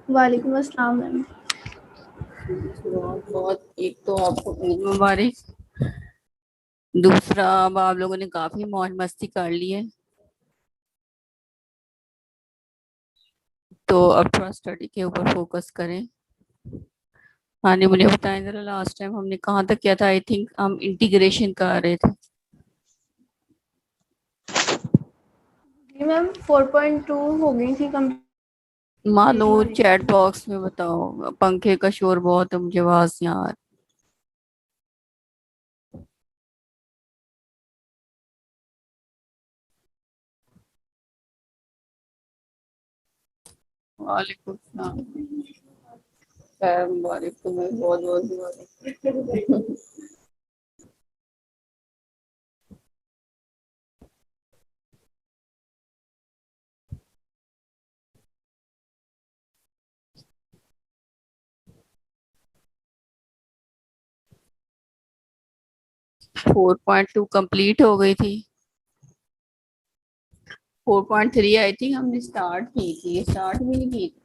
वालेकुम अस्सलाम मैम। बहुत बहुत, एक तो आपको ईद मुबारक। दूसरा, अब आप लोगों ने काफी मौज मस्ती कर ली है, तो अब थोड़ा स्टडी के ऊपर फोकस करें। हाँ जी, मुझे बताएं जरा, लास्ट टाइम हमने कहाँ तक किया था? आई थिंक हम इंटीग्रेशन कर रहे थे। जी मैम 4.2 हो गई थी मानो कंप्लीशन हमारी। चैट बॉक्स में बताओ, पंखे का शोर बहुत है, मुझे आवाज यहाँ आ रही। वालेकुम सलाम। खैर मुबारक, तुम्हें बहुत बहुत मुबारक। 4.2 कंप्लीट हो गई थी। 4.3 आई थिंक हमने स्टार्ट की थी, स्टार्ट भी नहीं की थी।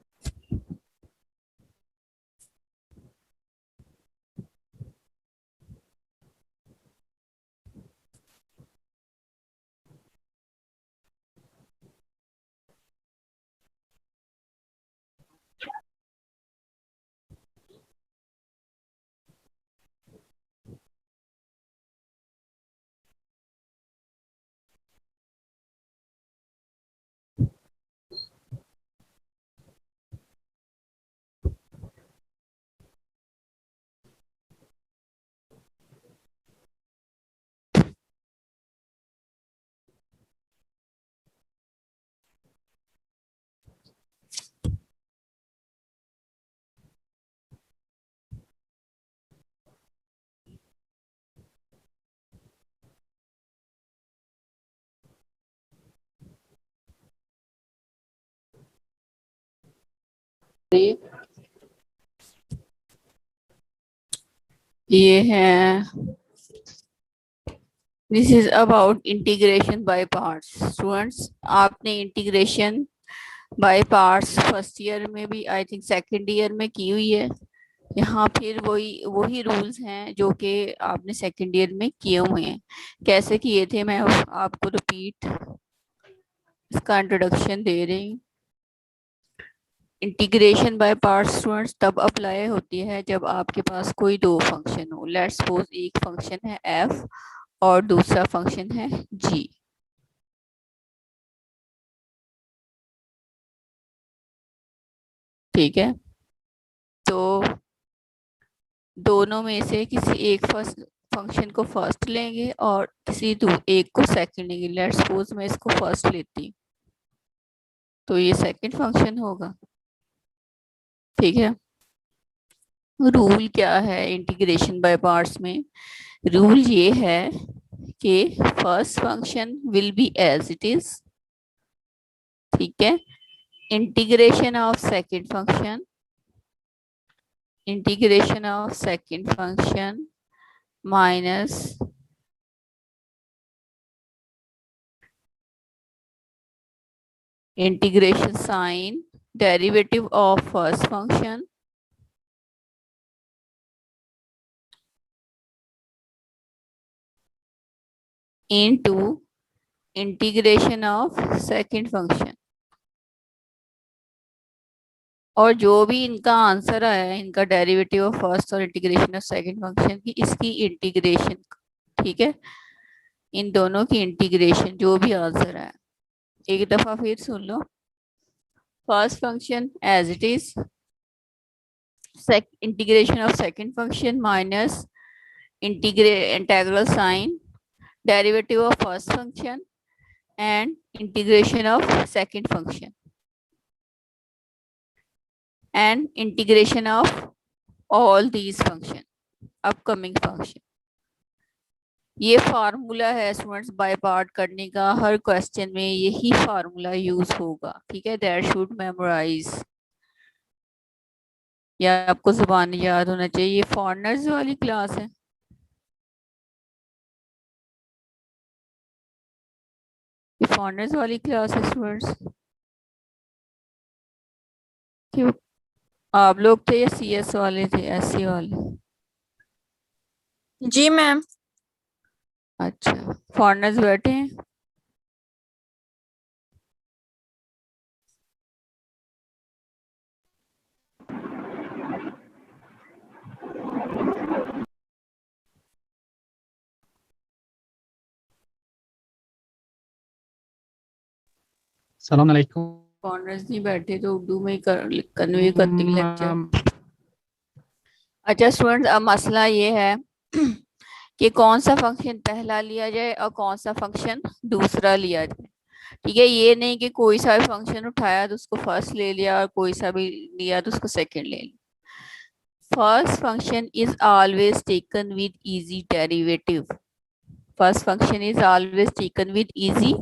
ये है, this is about integration by parts. Students, आपने integration by parts first year में भी, आई थिंक सेकंड ईयर में की हुई है। यहाँ फिर वही वही रूल्स हैं जो कि आपने सेकंड ईयर में किए हुए हैं। कैसे किए थे, मैं आपको रिपीट इसका इंट्रोडक्शन दे रही हूँ। इंटीग्रेशन बाय पार्ट्स स्टूडेंट्स तब अप्लाई होती है जब आपके पास कोई दो फंक्शन हो। लेट्स सपोज एक फंक्शन है एफ और दूसरा फंक्शन है जी। ठीक है, तो दोनों में से किसी एक फर्स्ट फंक्शन को फर्स्ट लेंगे और किसी एक को सेकंड लेंगे। लेट्स सपोज मैं इसको फर्स्ट लेती हूँ, तो ये सेकंड फंक्शन होगा। ठीक है, रूल क्या है इंटीग्रेशन बाय पार्ट्स में? रूल ये है कि first function will be as it is. ठीक है, integration of second function, integration of second function minus integration sign derivative of first function into integration of second function. और जो भी इनका आंसर आया है, इनका डेरिवेटिव ऑफ फर्स्ट और इंटीग्रेशन ऑफ सेकंड फंक्शन की, इसकी इंटीग्रेशन। ठीक है, इन दोनों की इंटीग्रेशन जो भी आंसर आया, एक दफा फिर सुन लो। First function as it is, integration of second function minus integral sign derivative of first function and integration of second function and integration of all these function, upcoming function। ये formula है students by part करने का, हर question में यही formula use होगा। ठीक है, that should memorise, या आपको जुबान याद होना चाहिए। ये फॉरनर्स वाली क्लास है, ये फॉरनर्स वाली क्लास है स्टूडेंट्स। क्यों? आप लोग थे या CS वाले थे, SC वाले? जी मैम। अच्छा, फॉरेनर्स बैठे हैं? सलाम अलैकुम। फॉरेनर्स नहीं बैठे तो उर्दू में ही कन्वे करती लेक्चर। मैम, अच्छा स्टूडेंट्स, अब मसला ये है कि कौन सा फंक्शन पहला लिया जाए और कौन सा फंक्शन दूसरा लिया जाए। ठीक है, ये नहीं कि कोई सा भी फंक्शन उठाया तो उसको फर्स्ट ले लिया और कोई सा भी लिया तो उसको सेकंड ले लिया। First function is always taken with easy derivative. First function is always taken with easy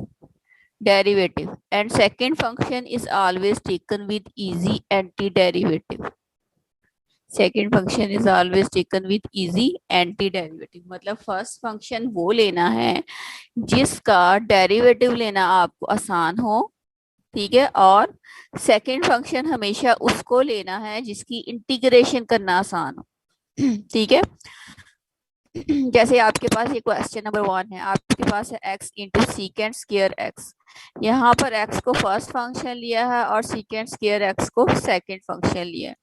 derivative and second function is always taken with easy antiderivative. Second function is always taken with easy anti derivative. मतलब first function वो लेना है जिसका derivative लेना आपको आसान हो, ठीक है, और सेकेंड फंक्शन हमेशा उसको लेना है जिसकी इंटीग्रेशन करना आसान हो। ठीक है, जैसे आपके पास ये क्वेश्चन नंबर 1 है, आपके पास है x into secant square x। यहाँ पर x को फर्स्ट फंक्शन लिया है और सीकेंड स्क्वायर x को सेकेंड फंक्शन लिया है।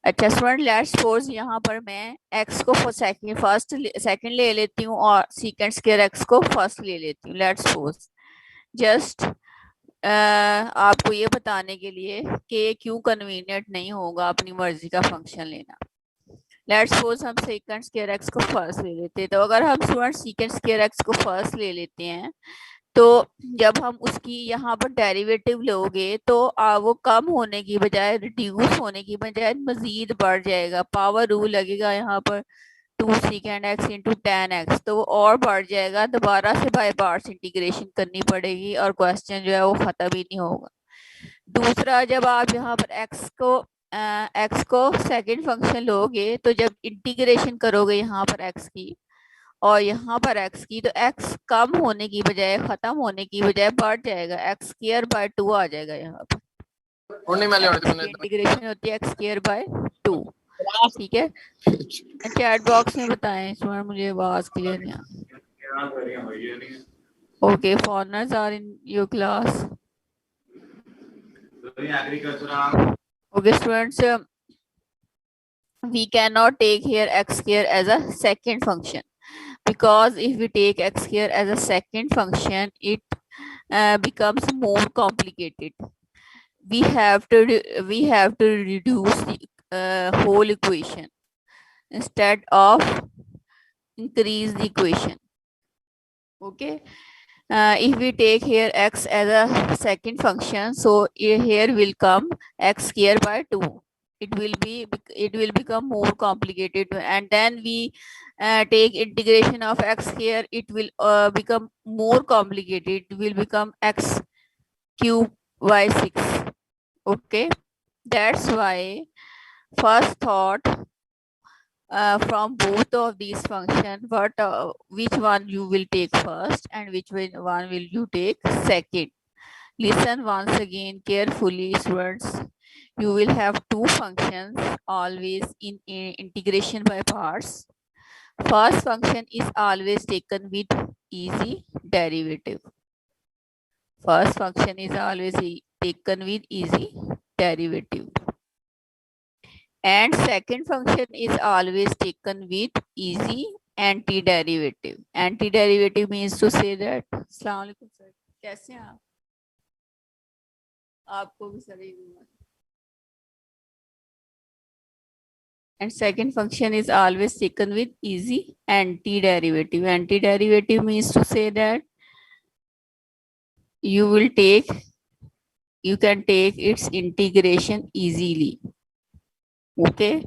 अच्छा स्टूडेंट, लेट्स सपोज यहाँ पर मैं x को सेकेंड ले लेती हूँ और सीकेंड स्क्वायर x को फर्स्ट ले लेती हूँ। लेट्स सपोज जस्ट आपको ये बताने के लिए कि क्यों कन्वीनियंट नहीं होगा अपनी मर्जी का फंक्शन लेना। लेट्स सपोज हम सेकंड स्क्वायर एक्स को फर्स्ट ले लेते हैं, तो अगर हम स्टूडेंट सेकंड स्क्वायर एक्स को फर्स्ट ले लेते हैं तो जब हम उसकी यहाँ पर डेरिवेटिव लोगे तो वो कम होने की बजाय, रिड्यूस होने की बजाय मजीद बढ़ जाएगा। पावर रूल लगेगा यहाँ पर 2 सेकेंड एक्स इंटू 10x, तो वो और बढ़ जाएगा। दोबारा से बाय पार्ट्स इंटीग्रेशन करनी पड़ेगी और क्वेश्चन जो है वो खत्म ही नहीं होगा। दूसरा, जब आप यहाँ पर x को सेकंड फंक्शन लोगे तो जब इंटीग्रेशन करोगे यहाँ पर x की और यहाँ पर x की, तो x कम होने की बजाय, खत्म होने की बजाय बढ़ जाएगा, x स्क्वायर बाय 2 आ जाएगा यहाँ पर। इंटीग्रेशन होती है x स्क्वायर बाय 2। ठीक है, चैट बॉक्स में बताएं इस बार, मुझे आवाज क्लियर नहीं आ रही। Okay, foreigners are in your class. Okay students, we cannot take here x square as a second function, because if we take x square as a second function it becomes more complicated. We have to reduce the whole equation instead of increase the equation. Okay, if we take here x as a second function, so here will come x square by 2. It will become more complicated, and then we take integration of x here, it will become more complicated. It will become x cube by 6. Okay, that's why first thought from both of these functions, which one you will take first and which one will you take second. Listen once again carefully students. You will have two functions always in integration by parts. First function is always taken with easy derivative. First function is always taken with easy derivative. And second function is always taken with easy antiderivative. Antiderivative means to say that, अस्सलाम वालेकुम sir, कैसे हैं आप? आपको भी सभी। And second function is always taken with easy antiderivative. Antiderivative means to say that you can take its integration easily. Okay,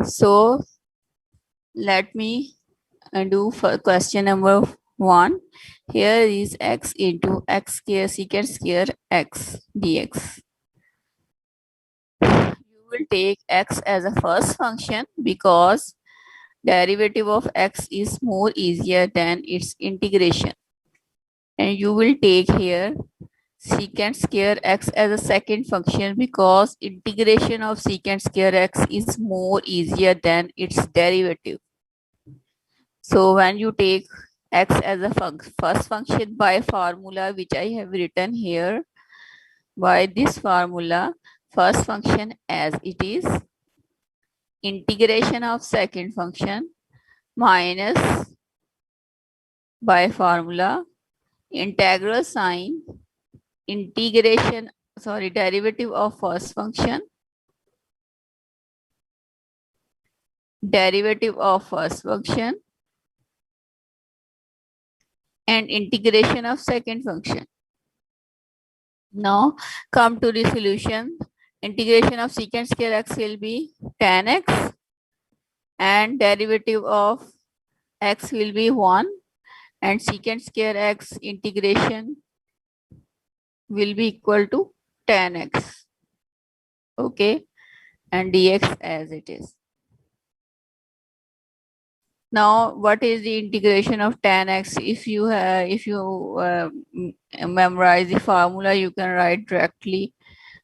so let me do for question number 1. Here is x into x square secant square x dx. You will take x as a first function because derivative of x is more easier than its integration. And you will take here secant square x as a second function because integration of secant square x is more easier than its derivative. So when you take x as a first function by formula which I have written here, by this formula, first function as it is, integration of second function minus by formula integral sign derivative of first function, derivative of first function, and integration of second function. Now come to the solution. Integration of secant square x will be tan x and derivative of x will be 1 and secant square x integration will be equal to tan x. Okay, and dx as it is. Now, what is the integration of tan x? If you memorize the formula, you can write directly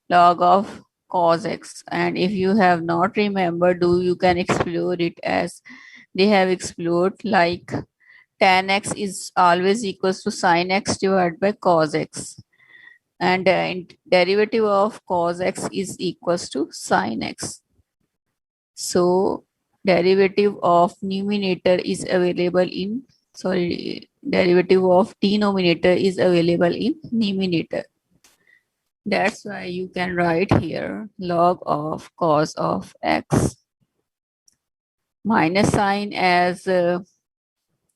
log of cos x. And if you have not remembered, you can explore it as they have explored, like tan x is always equals to sin x divided by cos x. And derivative of cos x is equals to sin x. So derivative of numerator is available in, derivative of denominator is available in numerator. That's why you can write here log of cos of x minus sign as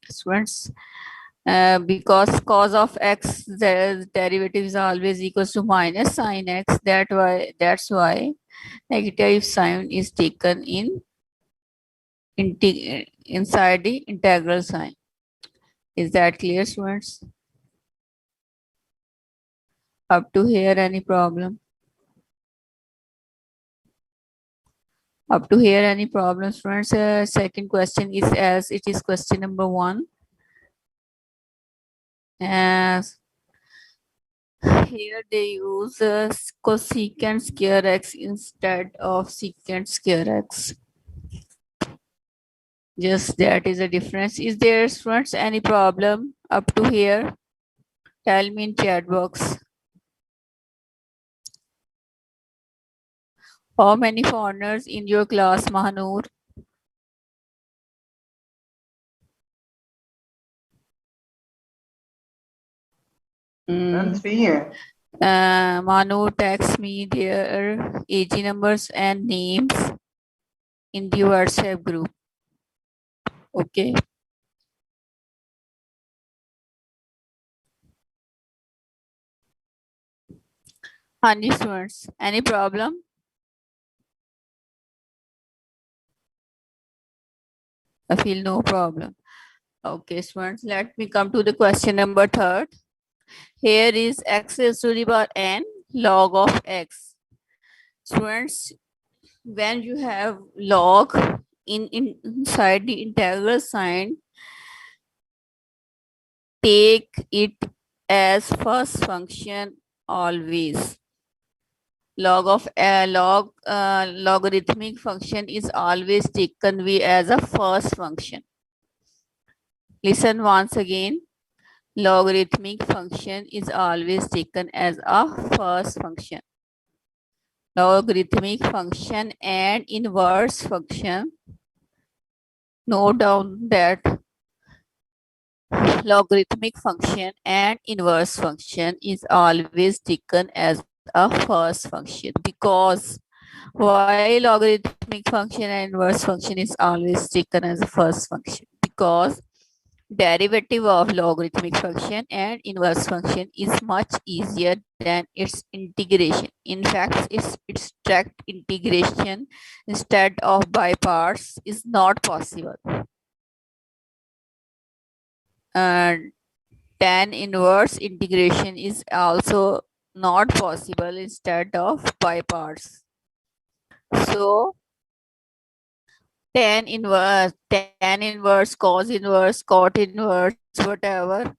students, because cos of x, the derivative is always equals to minus sin x. That's why negative sign is taken in inside the integral sign. Is that clear, students? Up to here, any problem? Up to here, any problem, students? Second question is as it is question number 1. As here they use cosecant square x instead of secant square x. Just that is a difference. Is there, students, any problem up to here? Tell me in chat box. How many foreigners in your class, Mahanur? Ma'am 3 है. Manu, text me their AG numbers and names in the WhatsApp group. Okay. Honey students, any problem? I feel no problem. Okay, students, let me come to the question number 3. Here is x raised to the power n log of x. Students, when you have log inside the integral sign, take it as first function always. Logarithmic function is always taken as a first function. Listen once again. Logarithmic function is always taken as a first function. Logarithmic function and inverse function. Note down that logarithmic function and inverse function is always taken as a first function. Because why logarithmic function and inverse function is always taken as a first function? Because derivative of logarithmic function and inverse function is much easier than its integration. In fact, its direct integration instead of by parts is not possible. And tan inverse integration is also not possible instead of by parts. So tan inverse, cos inverse, cot inverse, whatever,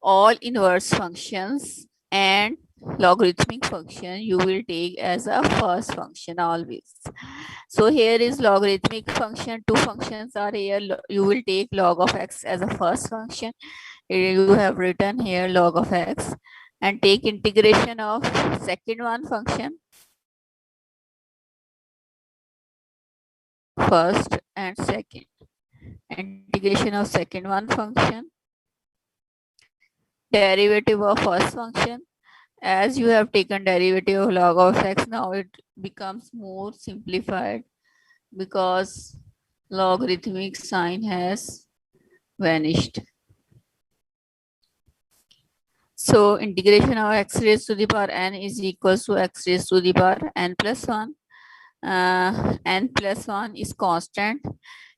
all inverse functions and logarithmic function you will take as a first function always. So here is logarithmic function. Two functions are here. You will take log of x as a first function. Here you have written here log of x, and take integration of second one function, first and second. Integration of second one function, derivative of first function. As you have taken derivative of log of x, now it becomes more simplified because logarithmic sign has vanished. So integration of x raised to the power n is equals to x raised to the power n plus 1. N plus 1 is constant.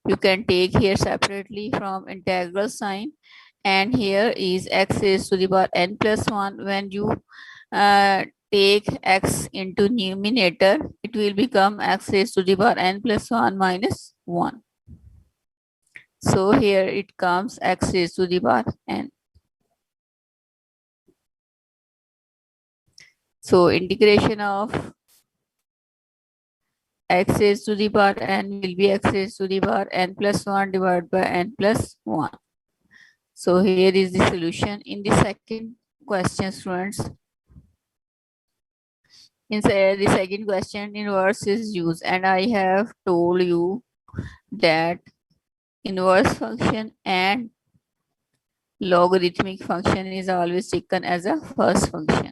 You can take here separately from integral sign, and here is x raised to the power n plus 1. When you take x into numerator, it will become x raised to the power n plus 1 minus 1. So here it comes x raised to the power n. So integration of x raised to the power n will be x raised to the power n plus 1 divided by n plus 1. So here is the solution. In the second question, students, in the second question, inverse is used, and I have told you that inverse function and logarithmic function is always taken as a first function.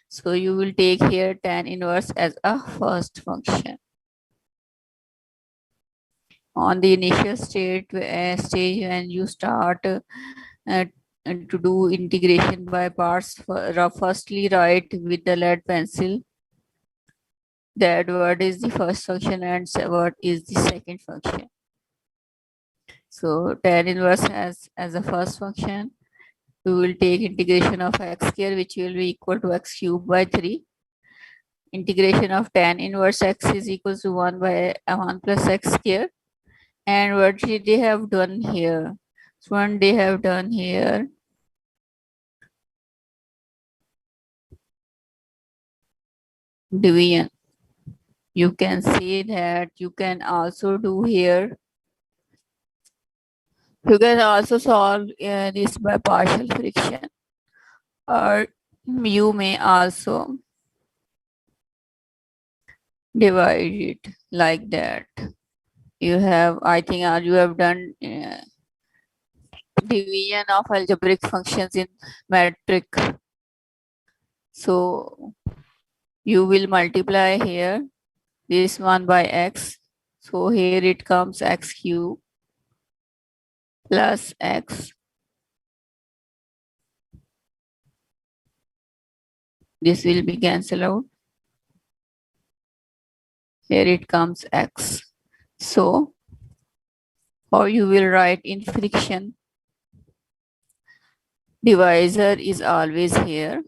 So you will take here tan inverse as a first function. On the initial stage when you start to do integration by parts, firstly write with the lead pencil that what is the first function and what is the second function. So tan inverse as a first function, we will take integration of x square, which will be equal to x cubed by 3. Integration of tan inverse x is equal to 1 by 1 plus x square. And what they have done here? So what they have done here, division. You can see that you can also do here. You can also solve this by partial fraction, or you may also divide it like that. You have, I think, you have done division of algebraic functions in metric. So you will multiply here this one by x. So here it comes x cube plus x. This will be cancelled out. Here it comes x. So how you will write in friction? Divisor is always here.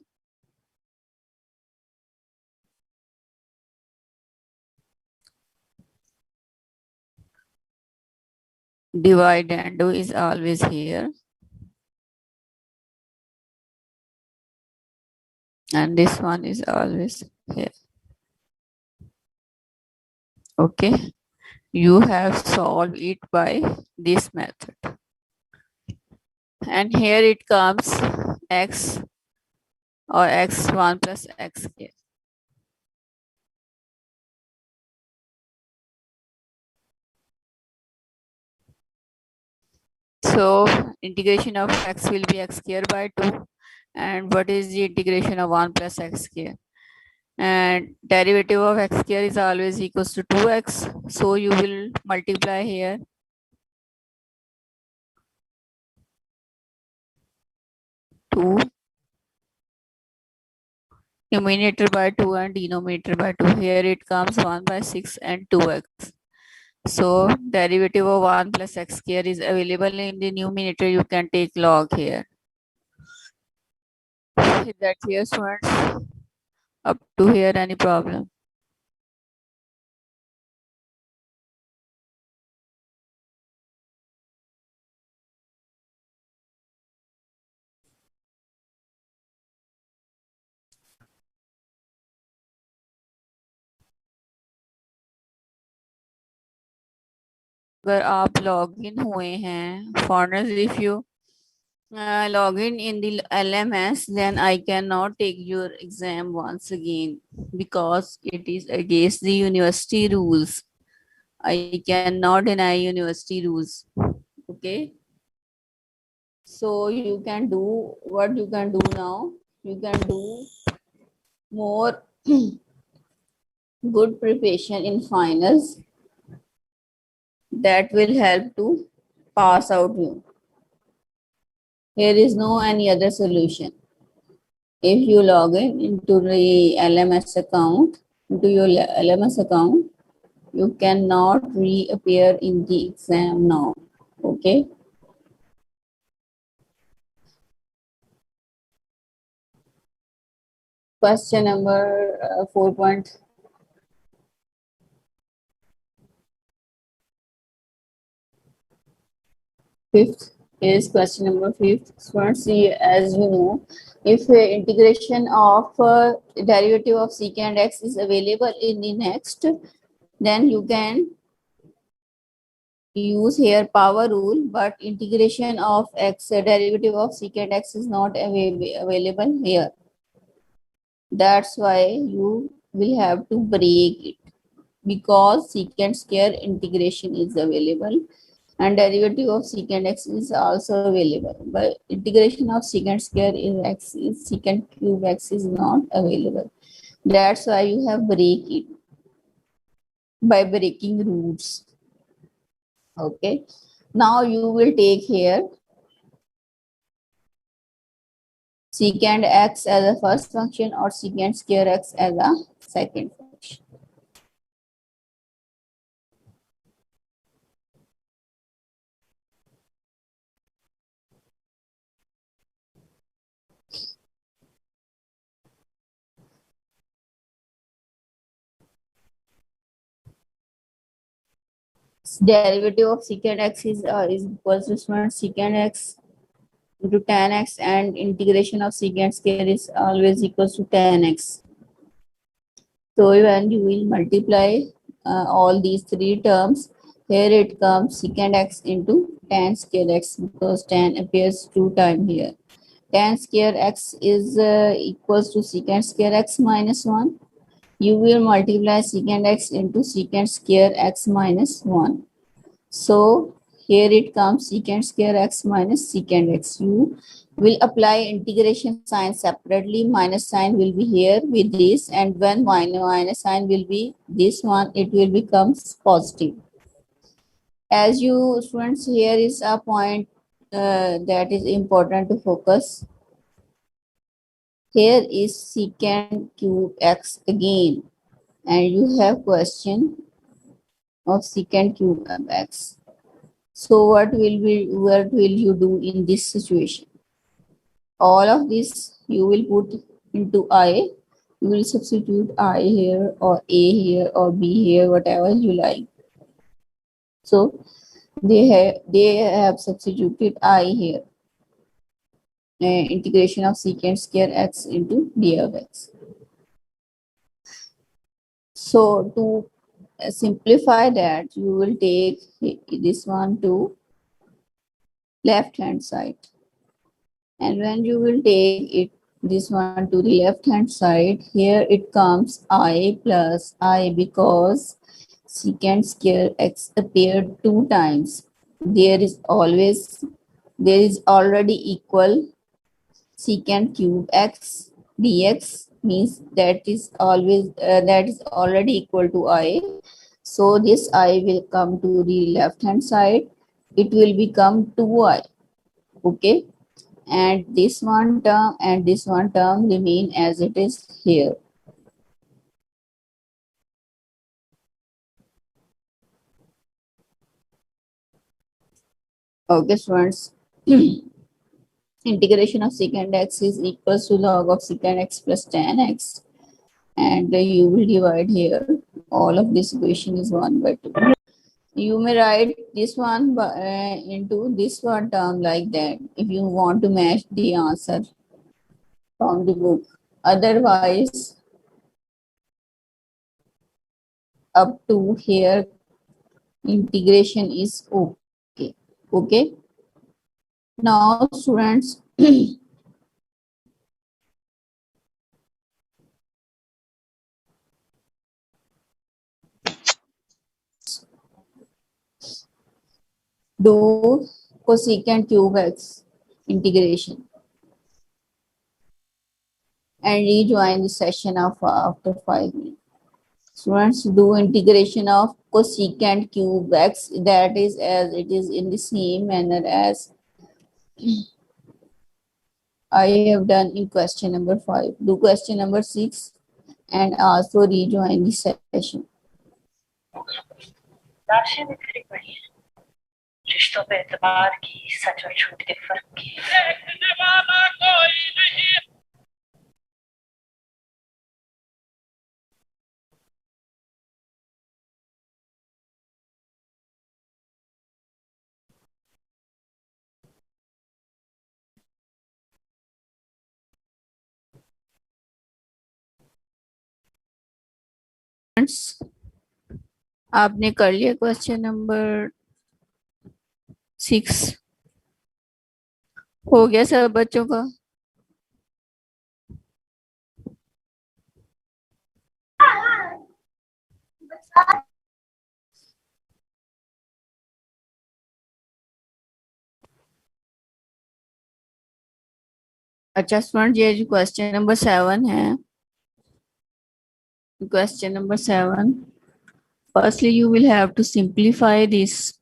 Dividendo is always here. And this one is always here. Okay. You have solved it by this method. And here it comes x or x1 plus x here. So integration of x will be x square by 2. And what is the integration of 1 plus x square? And derivative of x square is always equals to 2x. So you will multiply here. 2 numerator by 2 and denominator by 2. Here it comes 1 by 6 and 2x. So derivative of 1 plus x square is available in the numerator. You can take log here. Is that clear, students? Up to here, any problem? अगर आप log in हुए हैं, foreigners, if you log in the LMS, then I cannot take your exam once again because it is against the university rules. I cannot deny university rules. Okay. So you can do what you can do now. You can do more good preparation in finals that will help to pass out you. There is no any other solution. If you log in into the LMS account, into your LMS account, you cannot reappear in the exam now. Okay. Question number 4.5 is question number 5. Students, see, as you know, if integration of derivative of secant x is available in the next, then you can use here power rule, but integration of x, derivative of secant x is not available here. That's why you will have to break it, because secant square integration is available and derivative of secant x is also available, but integration of secant square is x is secant cube x is not available. That's why you have break it by breaking roots. Okay, now you will take here secant x as a first function or secant square x as a second function. Derivative of secant x is equals to secant x into tan x, and integration of secant square is always equals to tan x. So when you will multiply all these three terms, here it comes secant x into tan square x, because tan appears 2 times here. Tan square x is equals to secant square x minus 1. You will multiply secant x into secant square x minus 1. So here it comes secant square x minus secant x. You will apply integration sign separately. Minus sign will be here with this, and when minus sign will be this one, it will become positive. As you students, here is a point that is important to focus. Here is secant cube x again, and you have question of secant cube x. So what will you do in this situation? All of this you will put into I. You will substitute I here or A here or B here, whatever you like. So they have substituted I here. Integration of secant square x into d of x. So to simplify that, you will take this one to left hand side, and when you will take it this one to the left hand side, here it comes I plus I, because secant square x appeared 2 times. There is already equal secant cube x dx, means that is already equal to I. So this I will come to the left hand side. It will become 2I. Okay, and this one term and this one term remain as it is here. Okay, students. Integration of secant x is equals to log of secant x plus tan x, and you will divide here. All of this equation is 1 by 2. You may write this one into this one term like that if you want to match the answer from the book. Otherwise, up to here integration is okay. Okay. Now students, do cosecant cube x integration and rejoin the session after 5 minutes. Students, do integration of cosecant cube x, that is as it is in the same manner as I have done in question number 5. Do question number 6 and also rejoin the session. दार्शनिक बड़ी रिश्तों पे एतबार की सच और झूठ के फर्क की आपने कर लिया क्वेश्चन नंबर 6? हो गया सब बच्चों का? अच्छा स्टूडेंट, ये जो क्वेश्चन नंबर 7 है, question number 7, firstly you will have to simplify this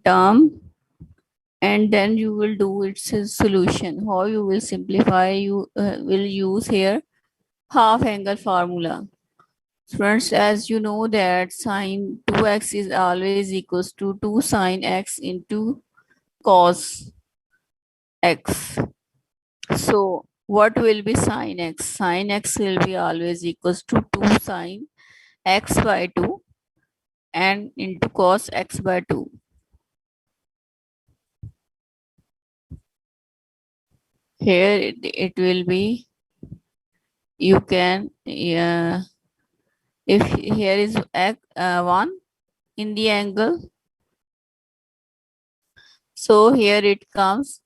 term and then you will do its solution. How you will simplify? You will use here half angle formula. Friends, as you know that sine 2x is always equals to 2 sine x into cos x. So what will be sine x? Sine x will be always equals to 2 sine x by 2 and into cos x by 2. Here it will be, you can, if here is 1 in the angle, so here it comes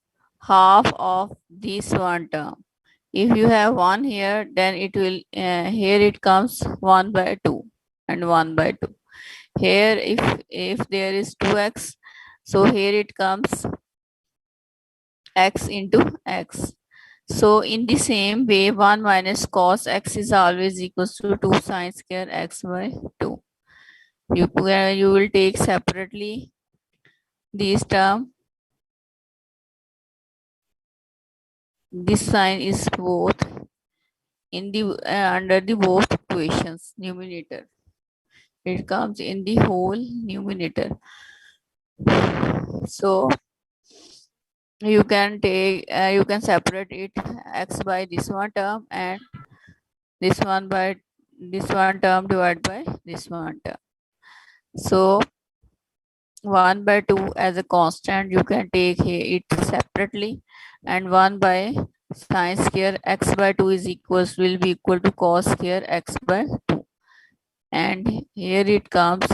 half of this one term. If you have 1 here, then it will, here it comes 1 by 2 and 1 by 2. Here if there is 2x, so here it comes x into x. So in the same way, 1 minus cos x is always equals to 2 sine square x by 2. You will take separately these term. This sign is both in the under the both equations numerator. It comes in the whole numerator. So you can take, you can separate it x by this one term and this one by this one term divided by this one term. So 1 by 2 as a constant, you can take it separately, and 1 by sine square x by 2 is equals, will be equal to cos square x by 2. And here it comes,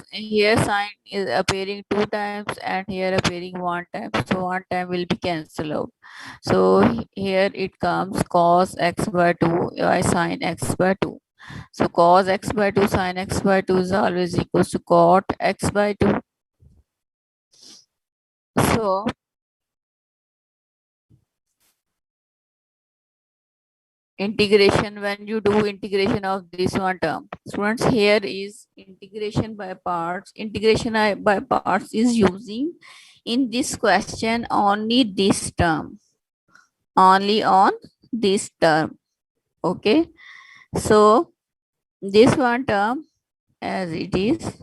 here sine is appearing 2 times and here appearing 1 time, so 1 time will be cancelled out. So here it comes cos x by 2 by sine x by 2. So cos x by 2 sine x by 2 is always equals to cot x by 2. So integration, when you do integration of this one term, students, here is integration by parts. Integration by parts is using in this question only this term, only on this term. Okay, so this one term as it is,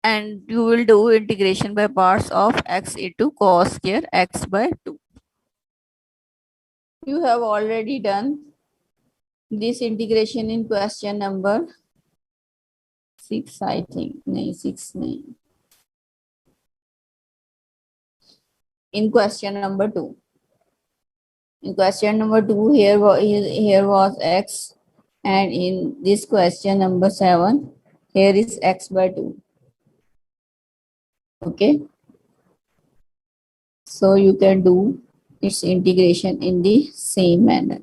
and you will do integration by parts of x into cos square x by 2. You have already done this integration in question number 6, I think. No, 6 no. In question number 2. In question number 2, here was x And in this question number 7, here is x by 2. Okay. So you can do its integration in the same manner.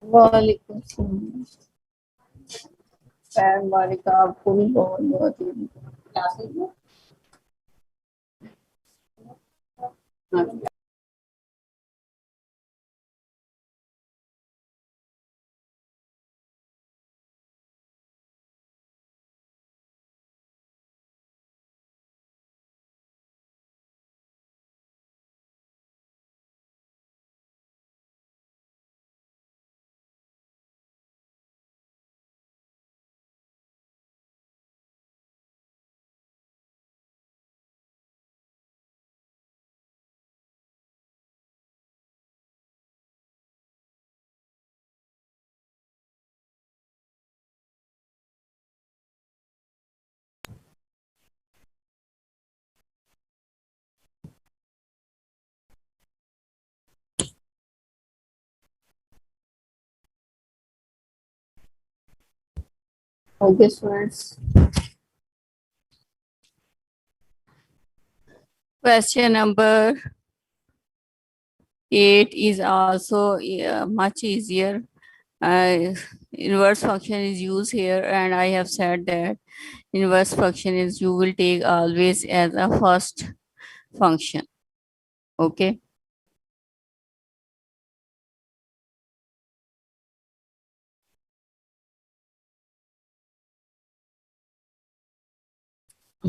वालेकुम सलाम। Fan वालेकुम, आपको भी बहुत बहुत classes में। हाँ। Okay, students. Question number 8 is also much easier. Inverse function is used here, and I have said that inverse function is you will take always as a first function. Okay.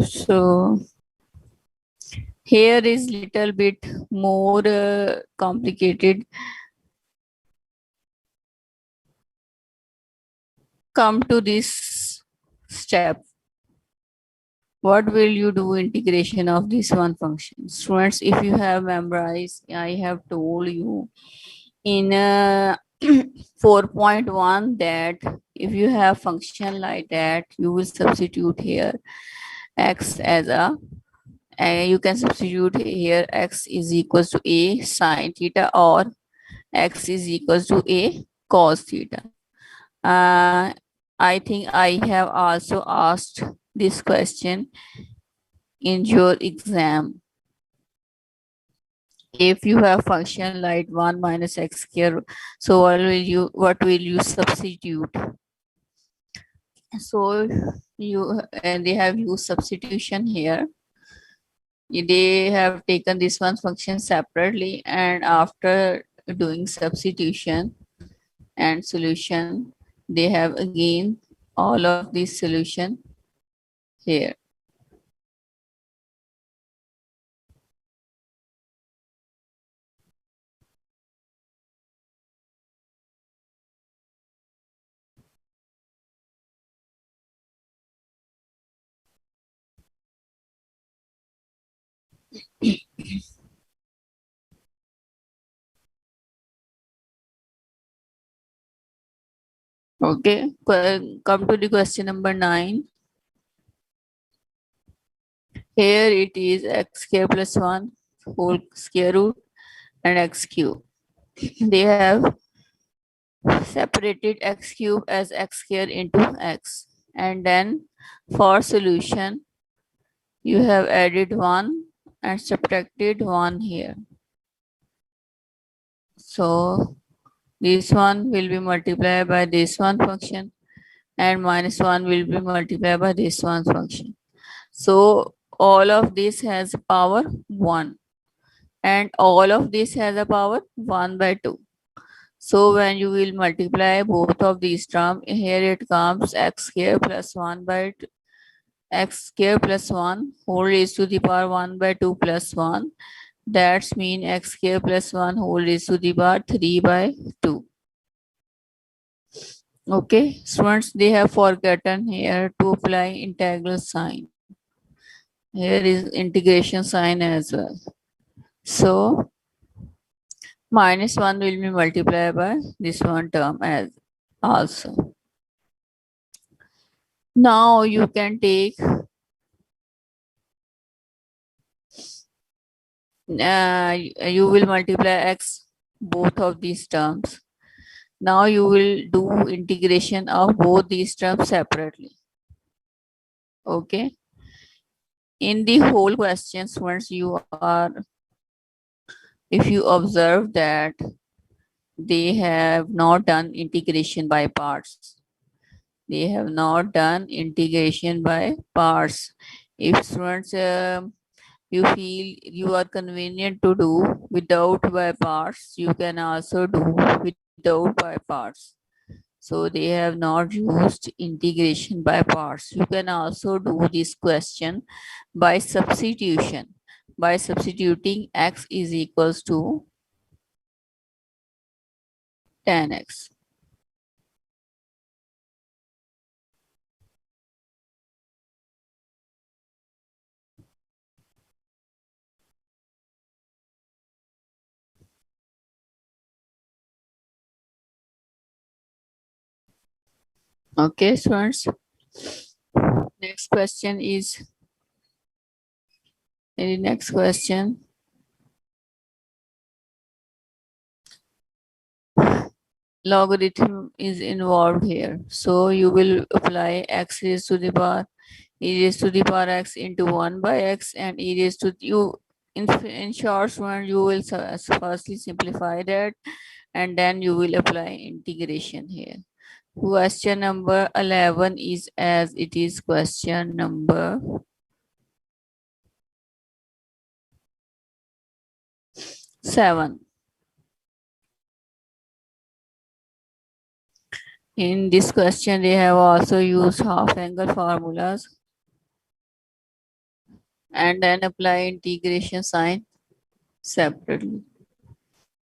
So here is little bit more complicated. Come to this step. What will you do integration of this one function? Students, if you have memorized, I have told you in 4.1 that if you have function like that, you will substitute here x as a, you can substitute here x is equals to a sine theta or x is equals to a cos theta. I think I have also asked this question in your exam. If you have function like 1 minus x square, so what will you substitute? So they have used substitution here. They have taken this one function separately, and after doing substitution and solution, they have again all of these solution here. Okay, come to the question number 9. Here it is x square plus 1 whole square root and x cube. They have separated x cube as x square into x, and then for solution you have added 1 and subtracted 1 here. So this one will be multiplied by this one function and minus 1 will be multiplied by this one function. So all of this has power 1 and all of this has a power 1 by 2. So when you will multiply both of these terms, here it comes x square plus 1 by 2, x square plus 1 whole raised to the power 1 by 2 plus 1. That's mean x square plus 1 whole raised to the power 3 by 2. Okay, students, they have forgotten here to apply integral sign. Here is integration sign as well. So minus 1 will be multiplied by this one term as also. Now you can take you will multiply x both of these terms. Now you will do integration of both these terms separately. Okay. In the whole questions, once you are, if you observe that they have not done integration by parts, they have not done integration by parts. If students you feel you are convenient to do without by parts, you can also do without by parts. So they have not used integration by parts. You can also do this question by substitution. By substituting x is equals to 10x. Okay, students. Next question is the next question. Logarithm is involved here. So you will apply x raised to the power e raised to the power x into 1 by x and e raised to you. In short one, you will firstly simplify that and then you will apply integration here. Question number 11 is as it is question number 7. In this question, they have also used half angle formulas and then apply integration sign separately.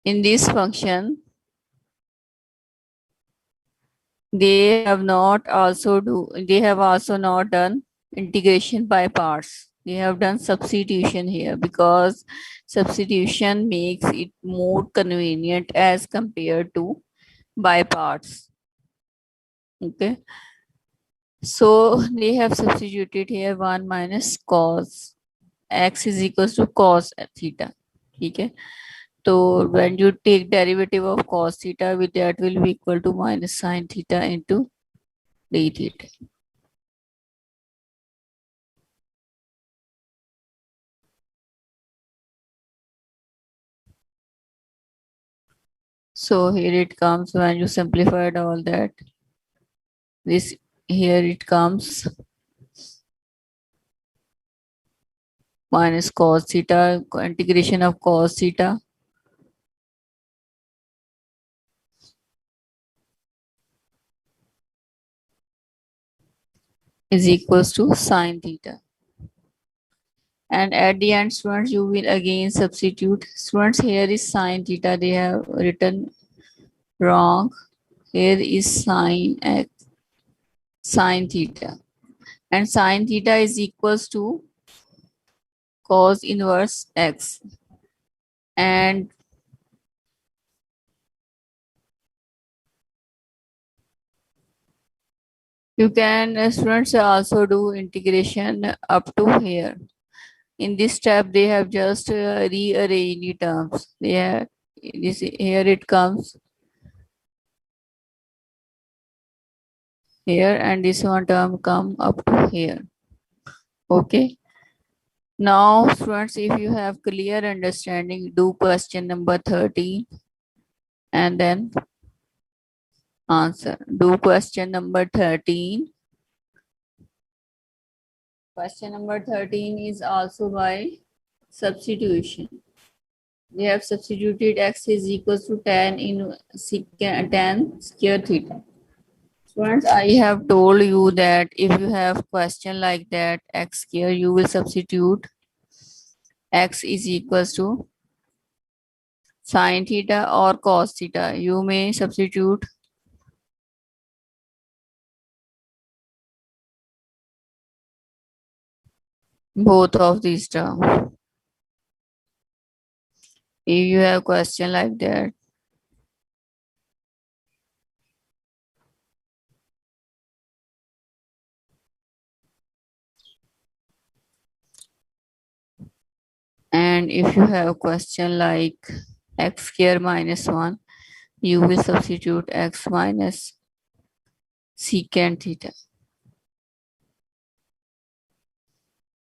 In this function, they have also not done integration by parts. They have done substitution here because substitution makes it more convenient as compared to by parts. Okay. So they have substituted here 1 minus cos x is equals to cos theta. Okay. So when you take derivative of cos theta, with that will be equal to minus sin theta into d theta. So here it comes when you simplified all that. This here it comes minus cos theta, integration of cos theta is equals to sin theta. And at the end, students, you will again substitute. Students, here is sin theta. They have written wrong. Here is sin x, sin theta. And sin theta is equals to cos inverse x. And you can, students, also do integration up to here. In this step, they have just rearranged the terms. They have this here it comes here, and this one term come up to here. Okay. Now, students, if you have clear understanding, do question number 13 and then answer. Do question number 13. Question number 13 is also by substitution. We have substituted x is equals to tan in tan square theta. Students, I have told you that if you have question like that, x square, you will substitute x is equals to sin theta or cos theta. You may substitute both of these terms. If you have question like that, and if you have question like x square minus 1, you will substitute x minus secant theta.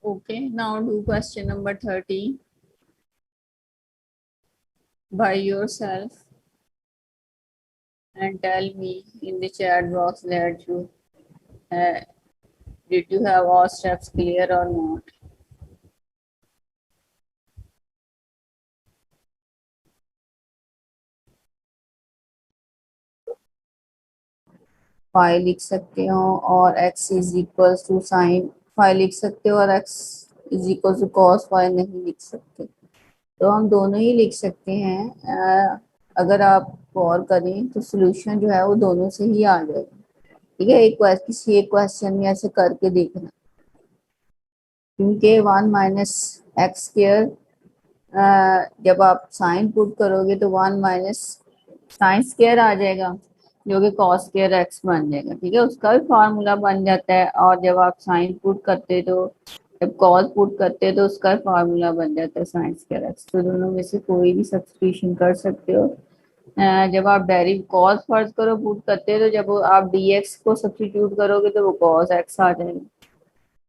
Okay, now do question number 30 by yourself and tell me in the chat box that you did you have all steps clear or not. Phi लिख सकते हो और x is equal to sine phi लिख सकते हो और x is equal to cos phi नहीं लिख सकते, तो हम दोनों ही लिख सकते हैं। अगर आप गौर करें तो सोल्यूशन जो है वो दोनों से ही आ जाएगा। ठीक है, किसी एक क्वेश्चन में ऐसे करके देखना, क्योंकि 1 माइनस एक्स स्क्वायर जब आप साइन पुट करोगे तो 1 माइनस साइन स्क्वायर आ जाएगा जो कि कॉस स्क्वायर एक्स बन जाएगा। ठीक है, उसका भी फार्मूला बन जाता है, और जब आप साइन पुट करते तो जब कॉस पुट करते तो उसका फार्मूला बन जाता है साइन स्क्वायर एक्स। तो दोनों में से कोई भी सब्स्टिट्यूशन कर सकते हो। जब आप डेरिव कॉस फर्ज करो पुट करते हो, तो जब आप dx को सब्स्टिट्यूट करोगे तो वो कॉस एक्स आ जाएगा।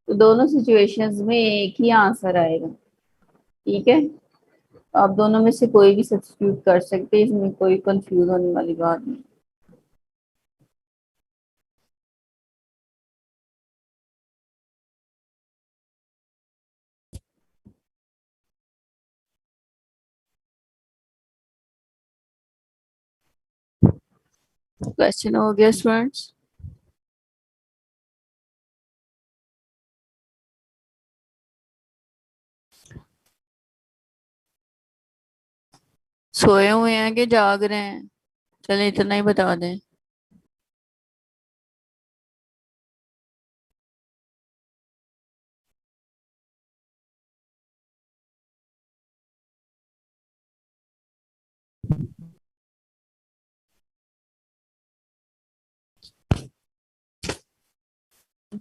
तो दोनों सिचुएशंस में एक ही आंसर आएगा। ठीक है, तो आप दोनों में से कोई भी सब्स्टिट्यूट कर सकते हैं, इसमें कोई कंफ्यूज होने वाली बात नहीं। क्वेश्चन हो गया स्टूडेंट्स? सोए हुए हैं कि जाग रहे हैं? चले इतना ही बता दें।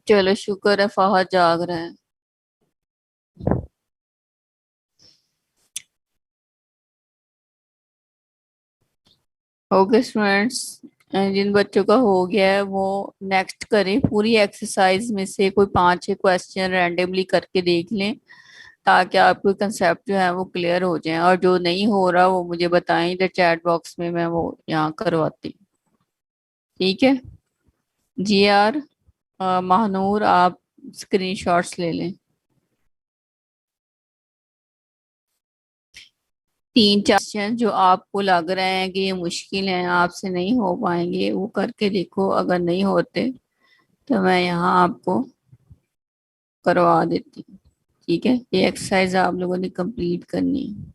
चलो शुक्र है फहद जाग रहे हैं। ओके स्टूडेंट्स, जिन बच्चों का हो गया है वो नेक्स्ट करें, पूरी एक्सरसाइज में से कोई 5-6 क्वेश्चन रैंडमली करके देख लें, ताकि आपको कंसेप्ट जो है वो क्लियर हो जाए। और जो नहीं हो रहा वो मुझे बताएं इधर चैट बॉक्स में, मैं वो यहाँ करवाती हूँ। ठीक है जी यार, महानूर आप स्क्रीनशॉट्स ले लें। 3-4 क्वेश्चन जो आपको लग रहे हैं कि ये मुश्किल है, आपसे नहीं हो पाएंगे, वो करके देखो। अगर नहीं होते तो मैं यहाँ आपको करवा देती हूँ। ठीक है, ये एक्सरसाइज आप लोगों ने कंप्लीट करनी है।